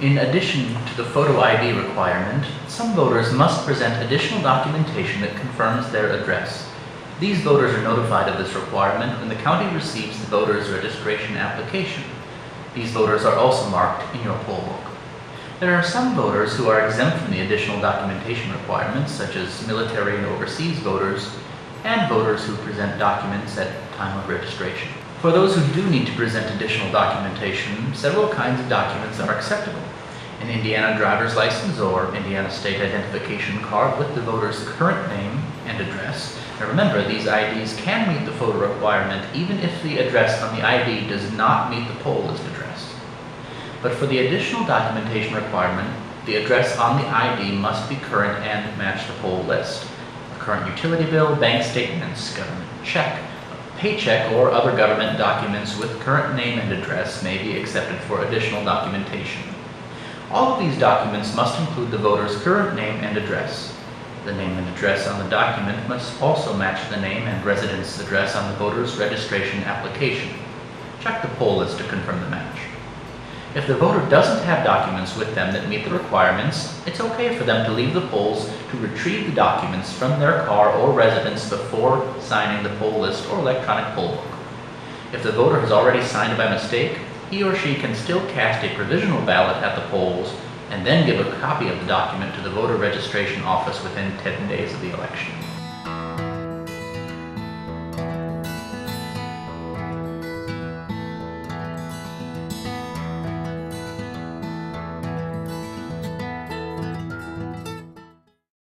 In addition to the photo ID requirement, some voters must present additional documentation that confirms their address. These voters are notified of this requirement when the county receives the voter's registration application. These voters are also marked in your poll book. There are some voters who are exempt from the additional documentation requirements, such as military and overseas voters, and voters who present documents at time of registration. For those who do need to present additional documentation, several kinds of documents are acceptable. An Indiana driver's license or Indiana state identification card with the voter's current name and address. Now remember, these IDs can meet the photo requirement even if the address on the ID does not meet the poll list address. But for the additional documentation requirement, the address on the ID must be current and match the poll list. A current utility bill, bank statements, government check, paycheck, or other government documents with current name and address may be accepted for additional documentation. All of these documents must include the voter's current name and address. The name and address on the document must also match the name and residence address on the voter's registration application. Check the poll list to confirm the match. If the voter doesn't have documents with them that meet the requirements, it's okay for them to leave the polls to retrieve the documents from their car or residence before signing the poll list or electronic poll book. If the voter has already signed by mistake, he or she can still cast a provisional ballot at the polls and then give a copy of the document to the voter registration office within 10 days of the election.